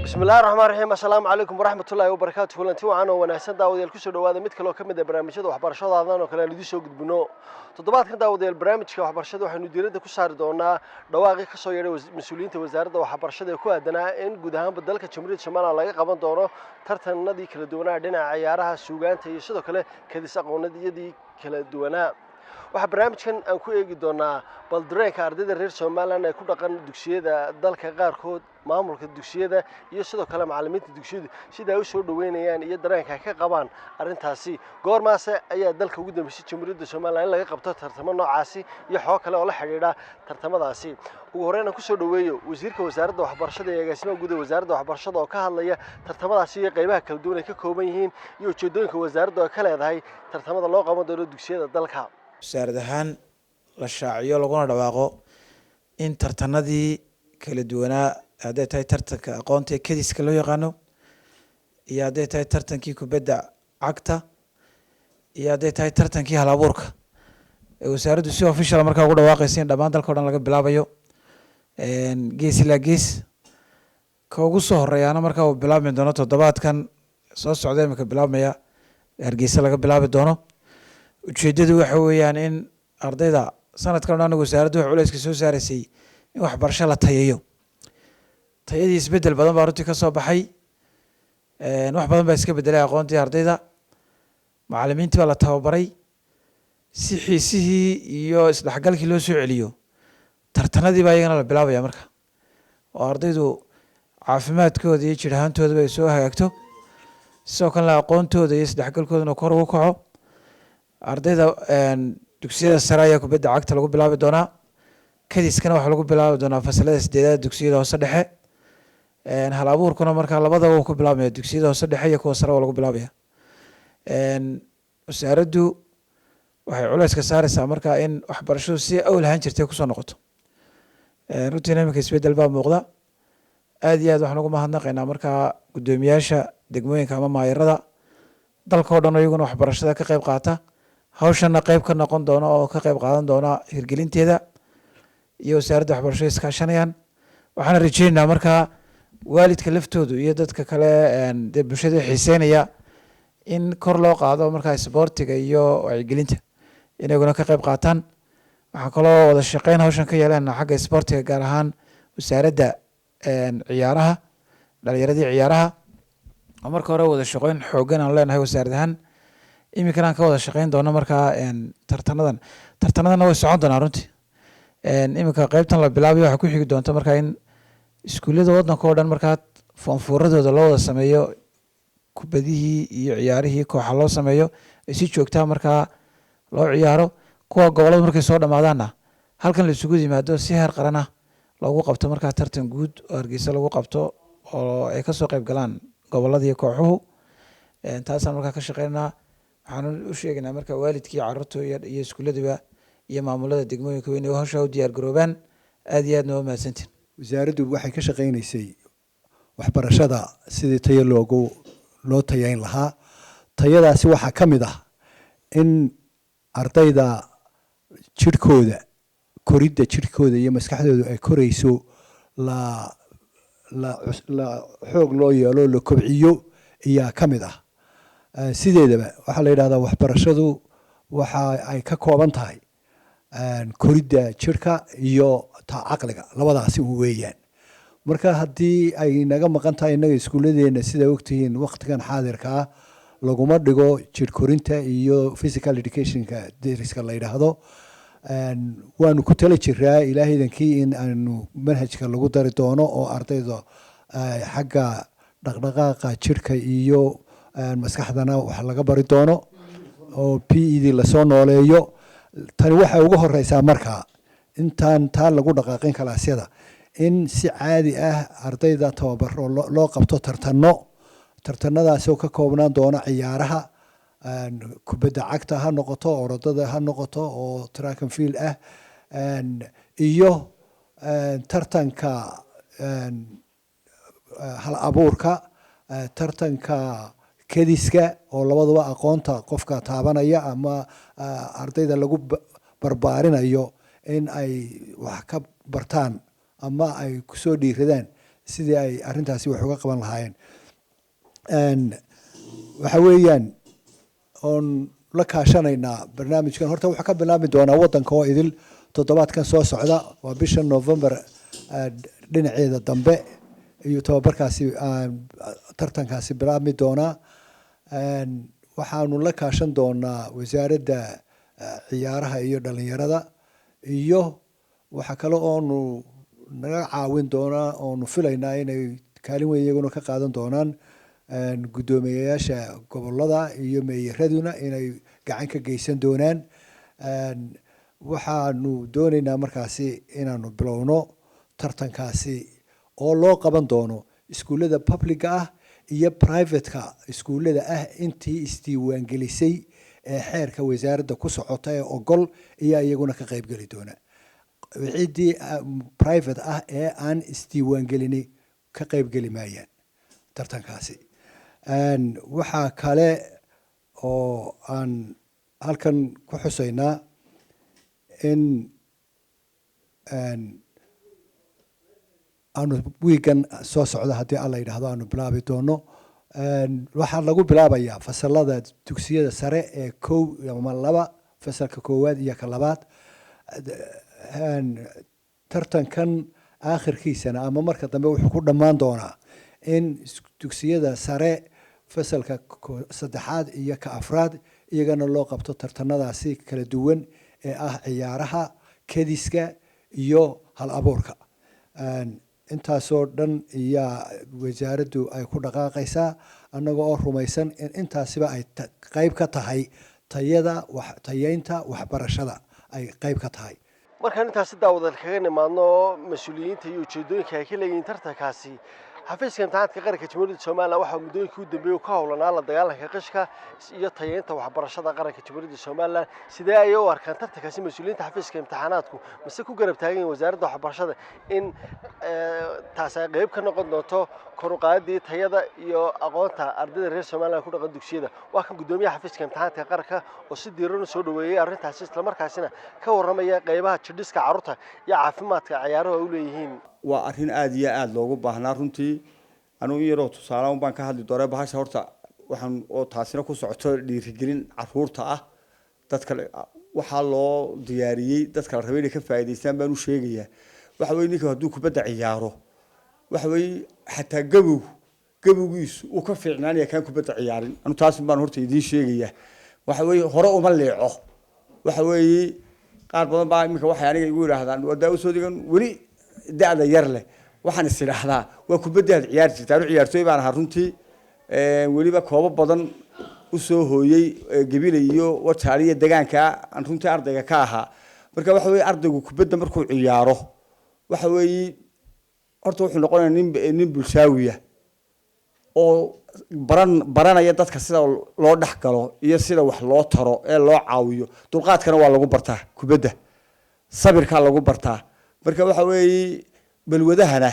bismillahir rahmanir rahim. Assalamu alaykum warahmatullahi wabarakatuh. Kulanti wacan oo wanaagsan daawadayaal ku soo dhawaada mid kale oo kamid ah barnaamijyada waxbarashada oo kale aan idin soo gudbino. Toddobaadkan daawadayaal barnaamijka waxbarashada waxaanu diiradda ku saari doonaa dhawaaqii ka soo yeedhay mas'uuliyiinta wasaaradda waxbarashada ee ku aadanaa in guud ahaan dalka Jamhuuriyadda Soomaaliya laga qaban doono tartanadii kala duwanaa dhinaca ciyaaraha, suugaanta iyo sidoo kale kadis aqoonadii kala duwanaa. waxa barnaamijkan aan ku eegi doonaa bal dareenka ardayda reer Soomaaliland ee ku dhaqan dugsiyada dalka qaarkood, maamulka dugsiyada iyo sidoo kale macallimiinta dugsiyada sida ay u soo dhaweynayaan iyo dareenka ka qabaan arintaasi. goormaase ayaa dalka ugu dambeysay Jamhuuriyadda Soomaaliland laga qabto tartamo noocaasi iyo xog kale oo la xiriira tartamadaasi. ugu horreyn aan ku soo dhaweeyo wasiirka wasaaradda waxbarashada ee agaasimaha guud ee wasaaradda waxbarashada oo ka hadlaya tartamadaasi iyo qaybaha kala duwan ee ka kooban yihiin iyo ujeedooyinka wasaaradda oo ka leedahay tartamada loo qaban doono dugsiyada dalka. wasaarad ahaan la shaaciyo laguna dhawaaqo in tartanadii kala duwanaa hadday tahay tartanka aqoonta ee kadiska loo yaqaano iyo hadday tahay tartankii kubadda cagta iyo hadday tahay tartankii hal abuurka ee wasaaraddu si official markaa ugu dhawaaqaysa in dhammaan dalka o dhan laga bilaabayo gees ilaa gees ka ugu soo horeeyaana markaa uu bilaabmi doono toddobaadkan soo socda imika bilaabmaya Hargeysa laga bilaabi doono. ujeedadu waxa weeyaan in ardayda sanadkan dhan wasaaraddu wax culayska soo saaraysay in waxbarasho la tayeeyo. tayadii isbedel badan baa runtii ka soo baxay, wax badan baa iska bedelay aqoontii ardayda, macallimiintii baa la tababaray si xiisihii iyo isdhexgalkii loo soo celiyo. tartanadii baa iyagana la bilaabaya marka oo ardaydu caafimaadkooda iyo jir ahaantooda ay soo hagaagto, sidoo kalena aqoontooda iyo isdhexgalkoodana kor ugu kaco. ardayda dugsiyada sare ayaa kubadda cagta lagu bilaabi doonaa, kadiskana waxaa lagu bilaabi doonaa fasalada 8 dugsiyada hoose dhexe, hal abuurkuna markaa labadaba uu ku bilaabmaya dugsiyada hoose dhexe iyo kuwa sare oo lagu bilaabaya. wasaaraddu waxay culayska saaraysaa markaa in waxbarashadu si awl ahaan jirtay kusoo noqoto. runtiina iminka isbedel baa muuqda. aad iyo aad waxaan ugu mahadnaqaynaa markaa guddoomiyaasha degmooyinka ama maayarada dalka oo dhan iyaguna waxbarashada ka qayb qaata, hawshana qayb ka noqon doona oo ka qayb qaadan doona hirgelinteeda iyo wasaaradda waxbarashada iskaashanayaan. waxaan rajeynaynaa markaa waalidka laftoodu iyo dadka kale ee bulshada xiiseynaya in kor loo qaado markaa isboortiga iyo wacyigelinta inaguna ka qayb qaataan. waxaan kaloo wada shaqeyn hawshan ka yeelan xagga isboortiga, gaar ahaan wasaaradda ciyaaraha, dhalinyaradii ciyaaraha marka hore wada shaqeyn xoogan aan leenahay wasaarad ahaan. iminkana aan ka wada shaqeyn doono markaa tartanadana way socon doonaa runtii. iminka qaybtan la bilaabayo waxaa ku xigi doonta markaa in iskuullada waddanka oo dhan markaa foonfuuradooda loo wada sameeyo, kubadihii iyo ciyaarihii kooxa loo sameeyo, ay si joogtaa markaa loo ciyaaro. kuwa gobollada markay soo dhammaadaanna halkan la isugu yimaado si heer qaran ah loogu qabto markaa tartan guud oo Hargeysa lagu qabto oo ay kasoo qayb galaan gobollada iyo kooxuhu. taasaan markaa ka shaqeynaa. waxaan u sheegaynaa markaa waalidkii carruurta iyo iskuulladiba iyo maamulada degmooyinka weyn ee hawsha u diyaar garoobaan. aad iyo aadna waa mahadsantiin. wasaaraddu waxay ka shaqeynaysay waxbarashada sidii tayo loo tayayn lahaa. tayadaasi waxaa ka mid ah in ardayda jirkooda, koridda jirkooda iyo maskaxdooda ay korayso la xoog loo yeelo, la kobciyo ayaa ka mid ah. sideedaba waxaa la yidhahdaa waxbarashadu waxa ay ka kooban tahay koridda jirka iyo ta caqliga, labadaasi weeyaan. marka haddii ay naga maqan tahay innaga iskuulladeena sida ogtihiin waqtigan xaadirka ah laguma dhigo jir korinta iyo physical educationka deriska la yidhaahdo. waanu ku tala jiraa ilaahaydankii in aanu manhajka lagu dari doono oo ardayda xagga dhaqdhaqaaqa jirka iyo maskaxdana wax laga bari doono oo PED lasoo nooleeyo. tani waxay ugu horeysaa markaa intaan taa lagu dhaqaaqin kalaasyada in si caadi ardayda tababaro loo qabto tartanadaasoo ka koobnaan doona ciyaaraha kubadda cagta ha noqoto orodada ha noqoto oo track and field iyo tartanka hal abuurka tartanka kediska oo labaduba aqoonta qofka taabanaya ama ardayda lagu barbaarinayo in ay wax ka bartaan ama ay kusoo dhiiradaan sidii ay arrintaasi wax uga qaban lahaayeen waxa weeyaan oon la kaashanaynaa barnaamijkan horta wuxuu ka bilaabi doonaa waddanka oo idil toddobaadkan soo socda waa bisha November dhinaceeda dambe iyo tababarkaasi tartankaasi bilaabmi doonaa waxaanu la kaashan doonaa wasaaradda ciyaaraha iyo dhalinyarada iyo waxa kale oonu naga caawin doonaa oonu filaynaa inay kaalin weyn iyaguna ka qaadan doonaan guddoomiyeyaasha gobolada iyo meeyaraduna inay gacan ka geysan doonaan waxaanu doonaynaa markaasi inaanu bilowno tartankaasi oo loo qaban doono iskuullada publica iyo privateka iskuullada intii isdiiwaangelisay ee xeerka wasaaradda ku socota ee ogol iyo iyaguna ka qaybgeli doona ciddii private ee aan isdiiwaangelini ka qaybgeli maayaan tartankaasi waxaa kale oo aan halkan ku xusaynaa in aanu wiigan soo socda haddii alla yidhaahdo aanu bilaabi doono waxaa lagu bilaabayaa fasalada dugsiyada sare ee 1 ama 2 fasalka 1 iyo ka 2 tartankan aakhirkiisana ama marka dambe wuxuu ku dhammaan doonaa in dugsiyada sare fasalka 3 iyo ka 4 iyagana loo qabto tartanadaasi kala duwan ee ciyaaraha kediska iyo hal abuurka intaasoo dhan iyo wasaaraddu ay ku dhaqaaqaysaa annaga oo rumaysan in intaasiba ay qayb ka tahay tayeynta waxbarashada ay qayb ka tahay markaan intaasi daawadal kaga nimaadno mas-uuliyiinta iyo ujeedooyinka ay ka leeyihiin tartankaasi xafiiska imtixaanka qaranka jamhuuriyadda Soomaaliya waxaa muddooyinkii u dambeeyay ka howlanaa la dagaalanka qishka iyo tayeynta waxbarashada qaranka jamhuuriyadda Soomaaliya sidee ay u arkaan tartankaasi mas'uuliyiinta xafiiska imtixaanaadku mise ku garab taagan wasaaradda waxbarashada in taas ay qayb ka noqon doonto kor u qaadidda tayada iyo aqoonta ardayda reer Soomaaliya ku dhaqan dugsiyada waa kan gudoomiyaha xafiiska imtixaanka qaranka oo si diiran soo dhaweeyay arrintaasi isla markaasina ka warramaya qaybaha jidhiska carruurta iyo caafimaadka ciyaaruhu ay u leeyihiin waa arrin aad iyo aad loogu baahnaa runtii anu yaroo tusaale baan ka hadli doonaa bahasha horta waxaan oo taasina ku socoto dhiirigelin carruurta dadka waxa loo diyaariyay dadka la rabay inay ka faa'iideystaan baan u sheegayaa waxa weeye ninka hadduu kubadda ciyaaro waxa weeye xataa gabowgiisu uu ka fiicnaanaya kan kubadda ciyaarin anu taas baan horta idiin sheegayaa waxa weeye hore uma leeco waxa weeye qaar badan baa imika waxay aniga igu yiraahdaan wadaa u soo digan weli da'da yar leh waxaan is iraahdaa waa kubadda ciyaar jirtaa ciyaartooy baan ahaa runtii weliba koobo badan u soo hooyay Gabiley iyo Wajaaliya deegaanka aan runtii ardayga ka ahaa marka waxa weeye ardaygu kubadda markuu ciyaaro waxa weeye horta wuxuu noqonayaa nin bulshaawiya oo baranaya dadka sida loo dhaxgalo iyo sida wax loo taro ee loo caawiyo dulqaadkana waa lagu bartaa kubadda sabirka lagu bartaa marka waxa weeye balwadahana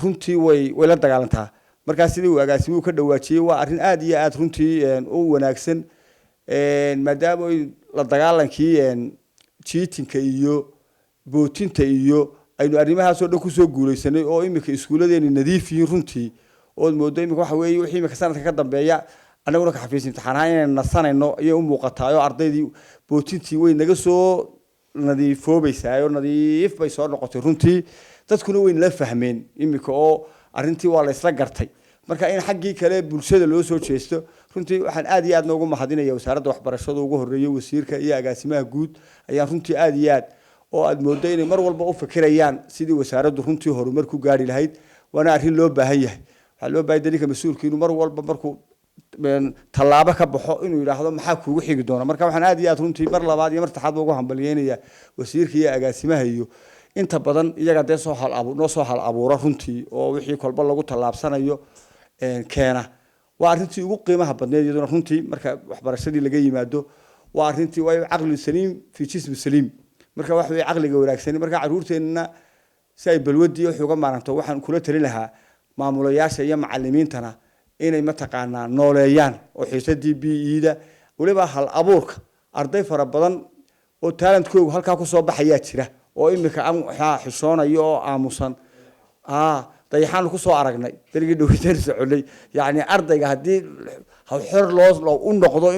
runtii way la dagaalantaa marka sidii uu agaasimuhu ka dhawaajiyay waa arrin aad iyo aad runtii u wanaagsan maadaama la dagaalankii cheatingka iyo bootinta iyo aynu arrimahaas oo dhan ku soo guuleysanay oo imika iskuuladeena nadiif yihiin runtii oo moodo imika waxa weeye wixii imika sanadka ka dambeeya anaguna ka xafiis imtixaanaha inaan nasanayno iyo u muuqataa oo ardaydii bootintii way naga soo nadiifoobaysaa oo nadiif bay soo noqotay runtii dadkuna way la fahmeen imika oo arrintii waa la isla gartay marka in xaggii kale bulshada loo soo jeesto runtii waxaan aad iyo aad noogu mahadinayaa wasaaradda waxbarashada ugu horeeyay wasiirka iyo agaasimaha guud ayaan runtii aad iyo aad oo aad moodo inay mar walba u fikirayaan sidii wasaaraddu runtii horumar ku gaari lahayd waana arrin loo baahan yahay waxaa loo baahan dadka mas'uulka inuu mar walba markuu tallaabo ka baxo inuu yiraahdo maxaa kuugu xigi doona marka waxaan aad iyo aad runtii mar labaad iyo mar saddexaad ugu hambalyeynaya wasiirka iyo agaasimaha inta badan iyaga dee soo hal abuura runtii oo wixii kolba lagu tallaabsanayo keena waa arrintii ugu qiimaha badneed iyaduna runtii marka waxbarashadii laga yimaado waa arrintii waa caqli saliim fi jism saliim marka wax way caqliga wanaagsan marka caruurteena si ay balwadii wax uga maaranto waxaan kula talin lahaa maamulayaasha iyo macallimiintana inay mataqaanaa nooleeyaan oo xiisadii BE-da waliba hal abuurka arday fara badan oo talentkoodu halka ku soo baxaya jira oo imika aan xishoonayo oo aamusan dayaxaan ku soo aragnay daligi dhaweytan socolay yaani ardayga hadii xor loo u noqdo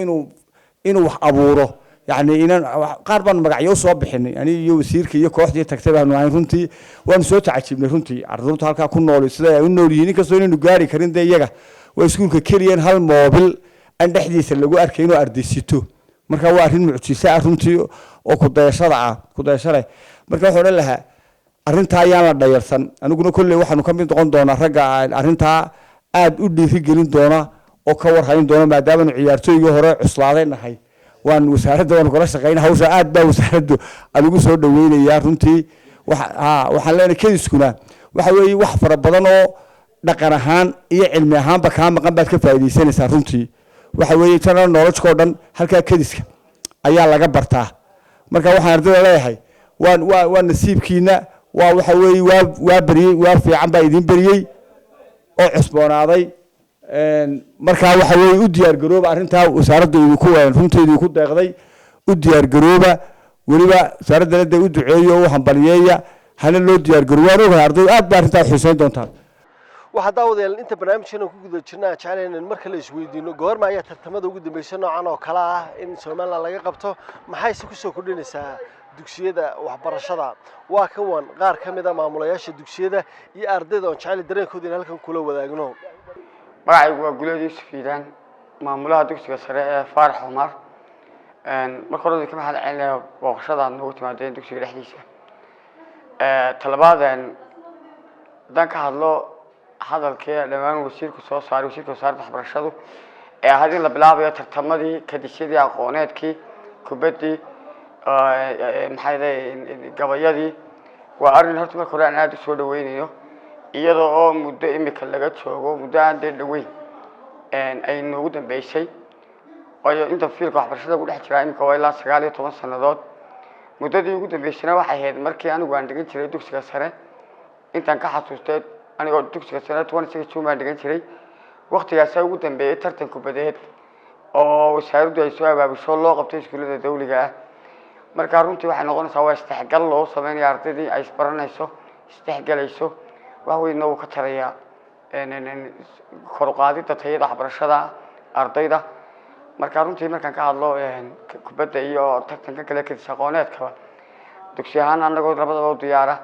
inuu wax abuuro yaani inaan qaar baan magacyo soo bixinay ani iyo wasiirka iyo kooxdii tagtay baan waan runtii waan soo tacajibnay runtii ardaydu halka ku nool sida ay u nool yihiin kasoo inuu gaari karin iyaga way iskuulka kaliyan hal moobil aan dhexdiisa lagu arkay inuu ardaysito marka waa arrin mucjiso ah runtii oo ku dayashada marka waxaan lahaa arrinta ayaan la dhayarsan aniguna kulli waxaanu ka mid noqon doonaa ragga arrinta aad u dhiiri gelin doona oo ka warhayn doona maadaama ciyaartooyga hore cuslaaday nahay waan wasaaradda waan kula shaqeynaa hawsha aad baa wasaaraddu anigu soo dhaweynayaa runtii waxaan leenahay kediskuna waxa weeye wax fara badan oo dhaqan ahaan iyo cilmi ahaanba kaa maqan baad ka faa'iidaysanaysaa runtii waxa weeye tan knowledge oo dhan halka kediska ayaa laga bartaa marka waxaan ardayda leeyahay waan nasiibkiina waxa weeye waa fiican baa idin bariyay oo cusboonaaday marka waxa weeye u diyaar garooba arrinta wasaaradda runteedii ku deeqday u diyaar garooba waliba wasaaradda u duceeyo oo hambaliyeeya hana loo diyaar garoobo ogahay ardaydu aad baa arrinta xiisayn doontaan waxaa daawadeel inta barnaamijkeena ku guda jirnaa jecelahay in marka la isweydiino goorma ayaa tartamada ugu dambeysay noocan oo kale ah in Soomaaliland laga qabto maxayse ku soo kordhinaysaa dugsiyada waxbarashada waa kan qaar ka mid ah maamulayaasha dugsiyada iyo ardayda oo jecel dareenkooda in halkan kula wadaagno magacaygu waa Guleed Fiidaan maamulaha dugsiga sare ee Faarax Umar marka hore ka mahad celinayo booqashada noogu timaadeen dugsiga dhexdiisa talabaadeen danka hadlo hadalkee dhamaan wasiirku soo saaray wasiirka wasaaradda waxbarashadu ee hadii la bilaabayo tartamadii kadishadii aqooneedkii kubadii maxay gabayadii waa arrin horta marka hore aan aad u soo dhaweynayo iyadoo oo muddo imika laga joogo muddo aan dhaweyn ay noogu dambeysay oo inta fiilka waxbarashada ku dhex jira imika waa ilaa 19 sanadood muddadii ugu dambeysayna waxay ahayd markii anigu aan dhigan jiray dugsiga sare intaan ka xasuustay anigoo dugsiga sare 26 baan dhigan jiray waqtigaas ugu dambeeyay tartan kubadeed oo wasaaraddu ay soo abaabusho loo qabtay iskuulada dawliga ah marka runtii waxay noqonaysaa waa istixgal loo sameeyo ardaydii ay isbaranayso istixgalayso wax weyn oo ka taraya kor u qaadida tayada waxbarashada ardayda marka runtii markaan ka hadlo kubadda iyo tartanka kale ka shaqooneedka dugsi ahaan anagoo labadaba u diyaara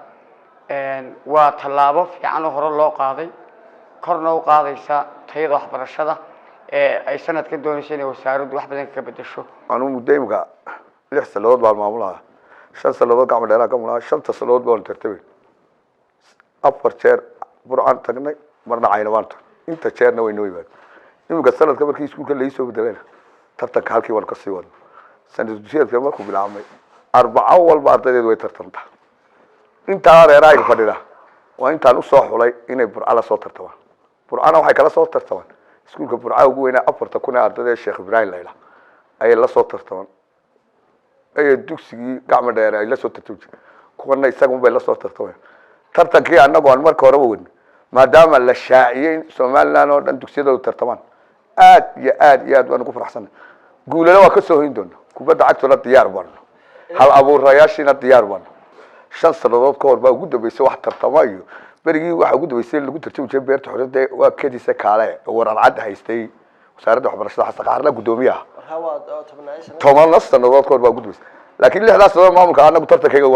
waa tallaabo fiican oo hore loo qaaday korna u qaadaysa tayada waxbarashada ay sanadkan doonayso inay wasaaraddu wax badan ka bedesho anu muddaymka 6 sanadood baan maamulaha 5 sanadood gacmo dheeraad ka maamulaha 5 sanadood baan tartamay 4 jeer burcaan tagnay marna caynabaan inta jeerna way noo yimaad imika sanadka markii iskuulka la soo bedelayna tartanka halkii waan ka sii wado sanadka markuu bilaabmay 4 walba ardaydeedu way tartanta inta reeraayga fadhida waa intaan u soo xulay inay burca la soo tartamaan burcana waxay kala soo tartamaan iskuulka burca ugu weynaa 4,000 ardayda Sheekh Ibrahim Layla ay la soo tartamaan ay dugsigii gacmo dheer ay la soo tartamay kuwana isagu bay la soo tartamay tartankii anagu aan marka hore weyn maadaama la shaaciyay Soomaaliland oo dhan dugsiyada tartamaan aad waan ku faraxsanahay guulada waa ka soo hoyn doona kubadda cagta la diyaar baan hal abuurayaashina diyaar baan 5 sanadood ka hor baa ugu dambeysay wax tartamayo berigii waxa ugu dambeysay lagu tartamo jeeb beerta xorriyada waa keedisa kaale waran cad haystay wasaaradda waxbarashada xasan qaarna gudoomiyaha toban sanadood ka hor baa ugu dambeysay laakiin 6 sanadood maamulka anagu tartankayga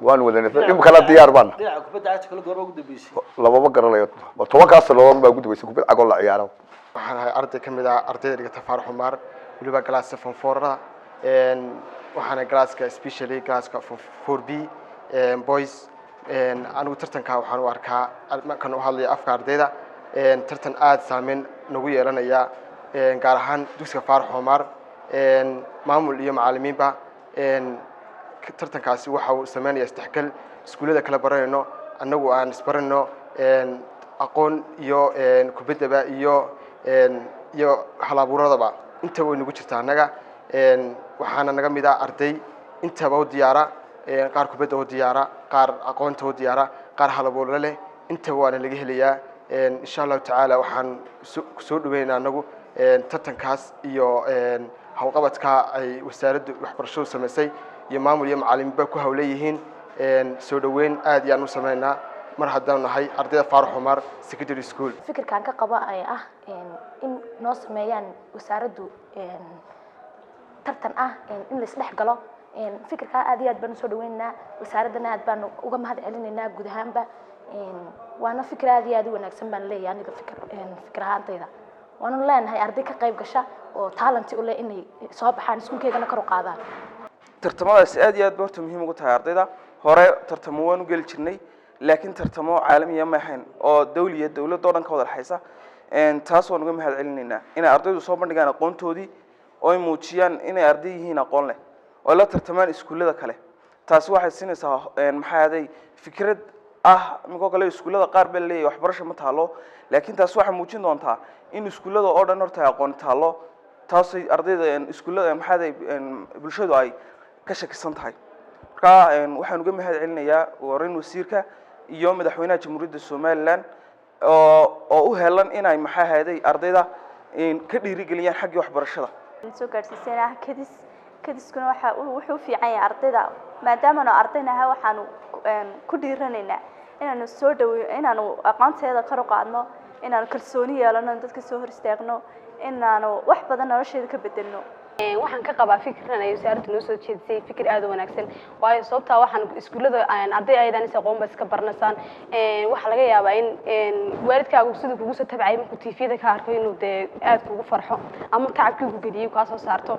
waan wadanay imka la diyaar baan dhinaca kubadda cagta kala goor ugu dambeysay lababa garanayo 10 sanadood baa ugu dambeysay kubadda cagta la ciyaaro waxaan ahay arday kamid ah ardayda dhigata Faarax Umar waliba galaaska form 4 waxaana galaaska especially galaaska form 4B boys anigu tartanka waxaan u arkaa markaan u hadlayo afka ardayda tartan aad saameyn nagu yeelanaya gaar ahaan dugsiga Faarax Umar maamul iyo macallimiinba tartankaasi waxa uu sameynaya isdhexgal iskuullada kala baranayno annagu aan isbarano aqoon iyo kubaddaba iyo halabuuradaba inta way nagu jirtaa annaga waxaana naga mid ah arday intaba u diyaara qaar kubadda u diyaara qaar aqoonta u diyaara qaar halabuuro leh intaba waana laga helayaa insha allahu tacaala waxaan soo dhaweynaynaa annagu tartankaas iyo hawlqabadka ay wasaaradda waxbarashadu samaysay iyo maamul iyo macallimiinba ku hawleeyihiin soo dhaweyn aad iyo aan u sameynaa mar haddaan nahay ardayda Faarax Umar Secondary School. fikirkan ka qaba ay ah in noo sameeyaan wasaaraddu tartan in la isdhex galo fikirka aad iyo aad baan soo dhaweynaa wasaaradana aad baan uga mahad celinaynaa guud ahaanba waana fikir aad iyo aad u wanaagsan baan leeyahay aniga fikir ahaantayda waanu leenahay arday ka qayb gasha oo talent u leh inay soo baxaan iskuulkeedana kor u qaadaan tartamadaas aad iyo aad horta muhiim ugu tahay ardayda hore tartamo waan u geli jirnay laakiin tartamo caalamiya ma ahayn oo dawliya dawladda oo dhan ka wada dhaxaysa taas waan uga mahad celinaynaa inay ardaydu soo bandhigaan aqoontoodii oo ay muujiyaan inay arday yihiin aqoon leh oo la tartamaan iskuullada kale taasi waxay siinaysaa maxaa ahaday fikrad midoo kale iskuullada qaar baa leeyahay waxbarasho ma taalo laakiin taas waxay muujin doontaa in iskuullada oo dhan horta aqoon taalo taasay ardayda iskuullada maxaa ahaday bulshadu ay ka shakisan tahay marka waxaan uga mahad celinayaa warin wasiirka iyo madaxweynaha jamhuuriyadda Soomaaliland oo u heelan inay maxaa ahaday ardayda ka dhiirigeliyaan xagga waxbarashada soo gaarsiisana kadiskuna wuxuu fiican yahay ardayda maadaama ardaynaha waxaanu ku dhiiranaynaa inaanu soo dhaweeyo inaanu aqoonteeda kor u qaadno inaanu kalsooni yeelano dadka soo hor istaagno inaanu wax badan nolosheeda ka bedelno waxaan ka qabaa fikirkan ay wasaaraddu noo soo jeedisay fikir aad u wanaagsan waayo sababtaa waxaan iskuullada arday aydan is aqoon ba iska barnasaan waxa laga yaabaa in waalidkaagu siduu kugu soo tabcay markuu TV-da ka arko inuu dee aad kugu farxo ama tacabkii ku geliyay ka soo saarto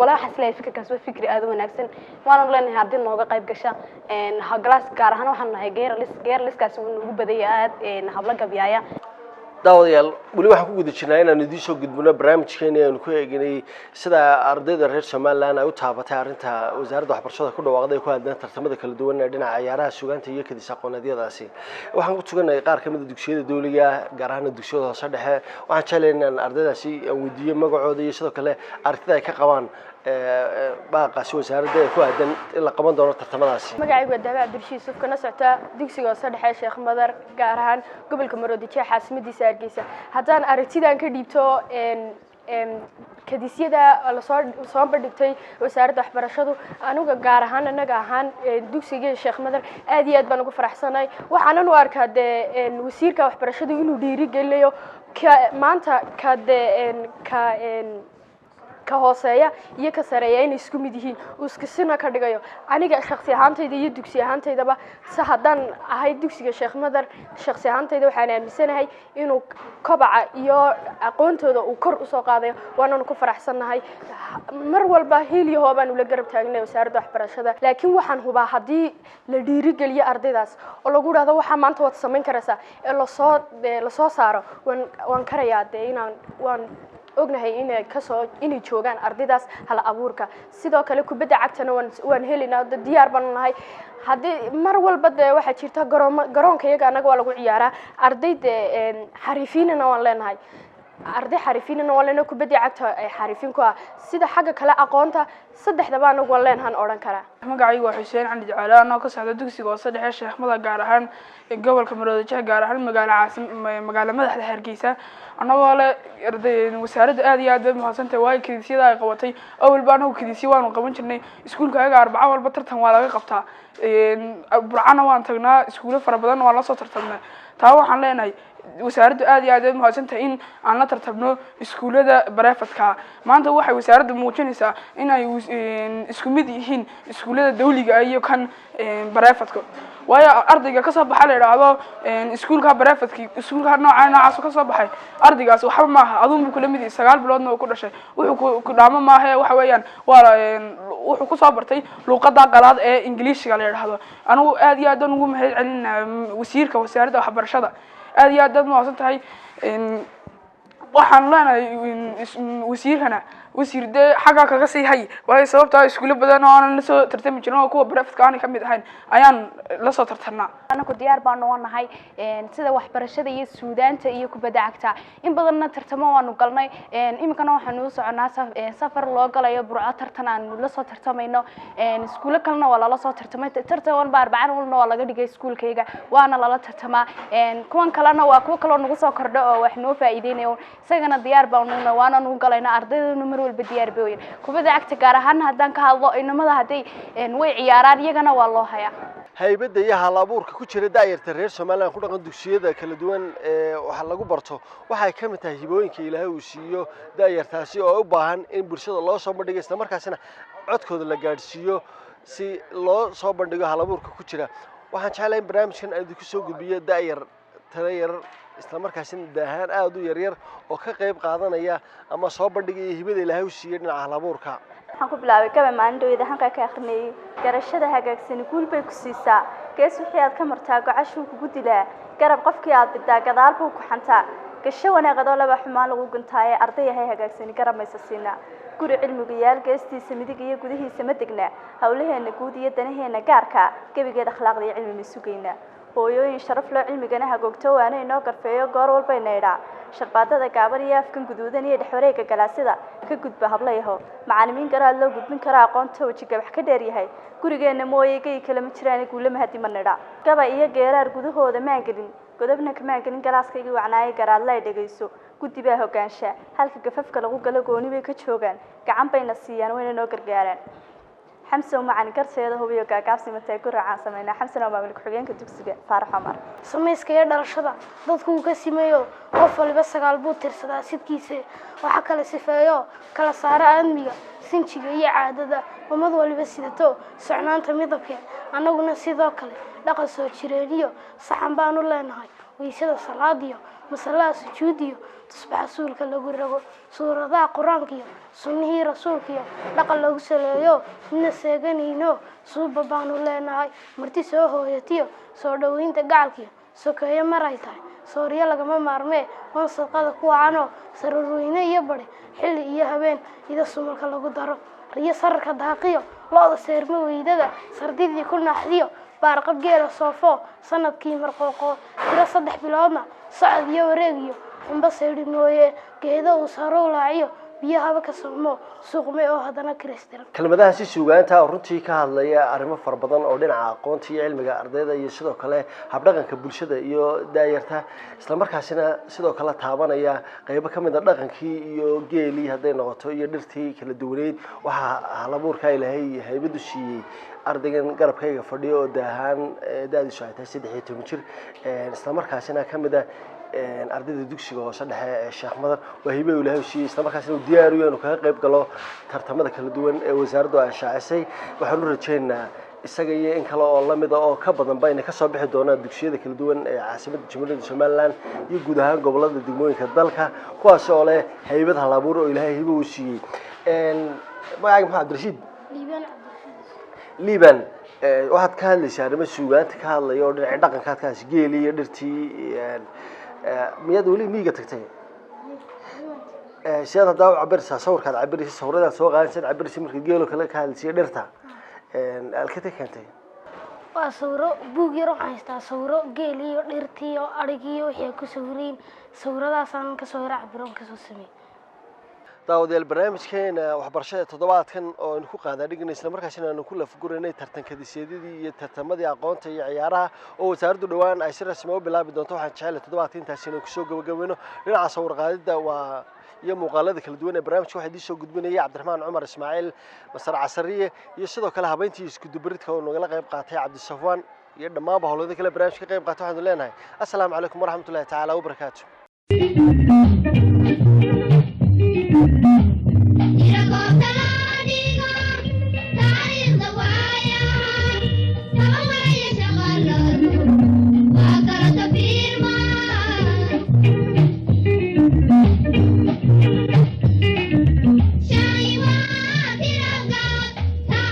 walaa xaslay fikirkaas waa fikir aad u wanaagsan waan leenahay arday nooga qayb gasha haglaas gaar ahaan waxaan nahay geerliskaas uu nagu badaya aad habla gabyaaya daawadayaal weli waxaan ku guda jirnaa inaan idiin soo gudbino barnaamijkeena aan ku eegnay sida ardayda reer Soomaaliland ay u taabatay arrinta wasaaradda waxbarashada ku dhawaaqday ku hadlaan tartamada kala duwan ee dhinaca ciyaaraha suugaanta iyo kadis aqoonadyadaasi waxaan ku tuganay qaar ka mid ah dugsiyada dawliga gaar ahaan dugsiyada hoose dhexe waxaan jeclahay inaan ardaydaasi aan weydiiyo magacooda iyo sidoo kale aragtida ay ka qabaan baaqaasi wasaaradda ee ku aadan in la qaban doono tartamadaasi magacaygu waa Daabac Abdulshiid Sufkana socota dugsiga hoose dhexe Sheekh Madar gaar ahaan gobolka Maroodijeex caasimadiisa Hargeysa haddaan aragtidaan ka dhiibto kadisyada la soo bandhigtay wasaaradda waxbarashadu aniga gaar ahaan anaga ahaan dugsiga Sheekh Madar aad iyo aad baan ugu faraxsanahay waxaan u arkaa wasiirka waxbarashadu inuu dhiirigeliyo maanta ka hooseeya iyo ka sareeya inay isku mid yihiin iskasina ka dhigayo aniga shakhsi ahaantayda iyo dugsi ahaantaydaba haddaan ahay dugsiga Sheekh Madar shakhsi ahaantayda waxaan aaminsanahay inuu kobaca iyo aqoontooda uu kor u soo qaadayo waana ku faraxsanahay mar walba hiiliyo hoobaan ula garab taagnay wasaaradda waxbarashada laakiin waxaan hubaa haddii la dhiirigeliyo ardaydaas oo lagu yiraahdo waxa maanta wad samayn karaysaa ee la soo saaro waan karayaa waan ognahay inay joogaan ardaydaas hal abuurka sidoo kale kubadda cagtana waan helinaa diyaar baan nahay haddii mar walba waxa jirta garoonka iyaga anaga waa lagu ciyaaraa ardayda xarifiinana waan leenahay arday xarifiinana waan leenahay kubadda cagta ay xarifiin ku ah sida xagga kale aqoonta saddexdaba anagu waan leenahan oran karaa magacaygu waa Xuseen Cali Jacaale anoo ka socda dugsiga hoose dhexe Sheekh Madar gaar ahaan gobolka Maroodijeex gaar ahaan magaalo madaxda Hargeysa anagoo leh arday wasaaradda aad iyo aad bay mahadsantahay waa kadisyada ay qabatay awal baan uu kadisyo waan qaban jirnay iskuulkaaga arbaca walba tartan waa laga qabtaa burcana waan tagnaa iskuulo fara badan waan la soo tartamnay taa waxaan leenahay wasaaraddu aad iyo aad bay mahadsantahay in aan la tartamno iskuulada barafadka maanta waxay wasaaraddu muujinaysaa in ay isku mid yihiin iskuulada dawliga iyo kan barafadka waayo ardayga ka soo baxay la yiraahdo iskuulka barafadki iskuulka noocaas ka soo baxay ardaygaas waxba ma aha aduu kula mid 9 biloodna uu ku dhashay wuxuu ku dhaamo ma aha waxa weeyaan wuxuu ku soo bartay luqadda qalaad ee Ingiriisiga la yiraahdo anigu aad iyo aad ugu mahad celinaa wasiirka wasaaradda waxbarashada aad iyo aad mahadsan tahay waxaan leenahay wasiirkana wasiir dee xaggaa kaga sii hay waayo sababtaa iskuulo badan oo aanan lasoo tartami jirin oo kuwa barafidka aanay kamid ahayn ayaan lasoo tartarnaa. anaku diyaar baan u nahay sida waxbarashada iyo suudaanta iyo kubadda cagta in badanna tartamo waanu galnay iminkana waxaan u soconaa safar loo galayo burco tartan aan la soo tartamayno iskuulo kalena waa lala soo tartamay tartan baa arbacaan walna waa laga dhigay iskuulkayga waana lala tartamaa kuwan kalena waa kuwa kaloo nagu soo kordho oo wax noo faa'iideynayo isagana diyaar baan u nahay waana u galayna ardayduna mar walba diyaar bay weyn kubadda cagta gaar ahaan haddaan ka hadlo inamada hadday way ciyaaraan iyagana waa loo hayaa. haybadda iyo hal abuurka ku jira daayarta reer Soomaaliland ku dhaqan dugsiyada kala duwan waxa lagu barto waxay ka mid tahay hibooyinka Ilaahay uu siiyo daayartaasi oo u baahan in bulshada loo soo bandhigo isla markaasina codkooda la gaarsiiyo si loo soo bandhigo hal abuurka ku jira. waxaan jeclahay in barnaamijkan aan idinku soo gudbiyo daayar tayar isla markaasina daahaan aad u yar oo ka qayb qaadanaya ama soo bandhigaya hibada Ilaahay uu siiyo dhinaca hal abuurka. waxaan ku bilaabay gaba maandhooyada hanka ka akhrinayay garashada hagaagsan guul bay ku siisaa gees wixii aad ka martaa gocashu kugu dilaa garab qofkii aad bidaa gadaal buu ku xantaa gasho wanaagado laba xumaan lagu guntaaye arday yahay hagaagsan garab maysa siinaa guri cilmiga yaal geestiisa midig iyo gudihiisa ma degna hawlaheena guud iyo danaheena gaarka gabigeeda akhlaaqda iyo cilmi sugayna hooyooyin sharaf loo cilmigana hagoogto waana inoo garfeeyo goor walba inaydhaa sharbaadada gaaban iyo afkan guduudan iyo dhexwareega galaasida ka gudba hablayaho macallimiin garaad loo gudbin kara aqoonta wajiga wax ka dheer yahay gurigeena mooye gay kala ma jiraan guulama hadii manidha gaba iyo geeraar gudahooda maangelin godobna kamaan gelin galaaskayga wacnaaye garaad la dhageyso guddi baa hogaansha halka gafafka lagu galo gooni bay ka joogaan gacan bayna siiyaan wayna noo gargaaraan xamse macallin karteeda hubiyo gaagaabsi matay ku raacaan sameeyna xamse oo maamulka xigeenka dugsiga Faarax Umar sameeyska iyo dhalashada dadku uu ka simeeyo qof walba sagaal buu tirsadaa sidkiisa waxa kala sifeeyo kala saara aadmiga sinjiga iyo caadada ummad walba sidato socnaanta midabka anaguna sidoo kale dhaqan soo jireediyo saxan baan u leenahay weysada salaadiyo mas'alada sujuudiyo tusbax suulka lagu rago suuradaha quraanka iyo sunnihii rasuulka iyo dhaqan lagu saleeyo inna seeganino suuba baan u leenahay marti soo hooyatiyo soo dhaweynta gacalkiyo sokeeyo maray tahay sooriya lagama maarmee waan sadqada ku waano sararweyne iyo bari xilli iyo habeen ida sumalka lagu daro riyo sararka daaqiyo looda seerma weydada sardidii ku naaxdiyo baarqab geela soofo sanadkii marqooqo tiro 3 biloodna socod iyo wareeg iyo xumba seedinooye geedo uu saro laaciyo biyaha ka soomo suuqme oo hadana kristal kelmadaha si suugaanta runtii ka hadlaya arrimo far badan oo dhinaca aqoonta iyo cilmiga ardayda iyo sidoo kale habdhaqanka bulshada iyo daayarta isla markaasina sidoo kale taabanaya qaybo ka mid ah dhaqankii iyo geeli haday noqoto iyo dhirtii kala duwaneed waxa hal abuurka Ilaahay haybadu siiyay ardaygan garabkayga fadhiyo oo daahaan daadiisu ay tahay 13 jir isla markaasina ka mid ah ardayda dugsiga hoose dhexe ee Sheekh Madar wahibe Ilaahay siiyay isla markaasina diyaar u yahay inuu ka qayb galo tartamada kala duwan ee wasaaraddu ay shaacisay waxaan u rajaynaynaa isaga iyo in kale oo la mid ah oo ka badan bayna ka soo bixi doonaan dugsiyada kala duwan ee caasimadda Jamhuuriyadda Soomaaliland iyo guud ahaan gobolada degmooyinka dalka kuwaas oo leh haybad hal abuur oo Ilaahay hibo u siiyay magacayga maxamed Rashid liban waxaad ka hadlaysaa arrimo suugaanta ka hadlayo oo dhinaca dhaqanka kaas geeli iyo dhirtii miyaad weli miiga tagtay sidaad hadda u cabiraysaa sawirkaad cabiraysaa sawiradaad soo qaadaysaa cabiraysaa marka geelo kale ka hadlaysaa dhirta alkata keentay waa sawiro buug yar oo haystaa sawiro geel iyo dhirtii iyo arigii iyo wixii ku sawireen sawiradaasaan ka soo cabiro ka soo sameeyay daawadayaal barnaamijkeena waxbarashada toddobaadkan oo aynu ku qaadaa dhigna isla markaasina aanu ku lafguranay tartankadiiseedii iyo tartamadii aqoonta iyo ciyaaraha oo wasaaraddu dhawaan ay si rasmi u bilaabi doonto waxaan jecelahay toddobaadkan intaas inaan kusoo gabagabayno dhinaca sawir qaadida waa iyo muuqaalada kala duwan ee barnaamijka waxaa idin soo gudbinaya Cabdiraxmaan Cumar Ismaaciil Masar Casariye iyo sidoo kale habeyntii isku dubaridka oo nagala qayb qaatay Cabdi Safwan iyo dhammaan hawlada kale barnaamijka ka qayb qaatay waxaan leenahay assalaamu calaykum waraxmatullaahi tacaala wabarakaatuh Shani wa tiraga, ta,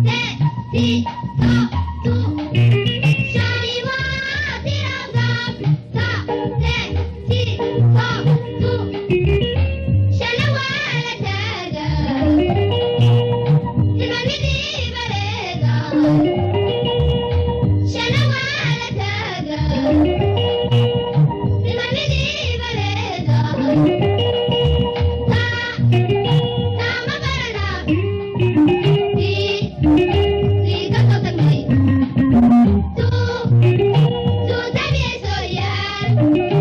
te, ti, ta, tu. Thank you.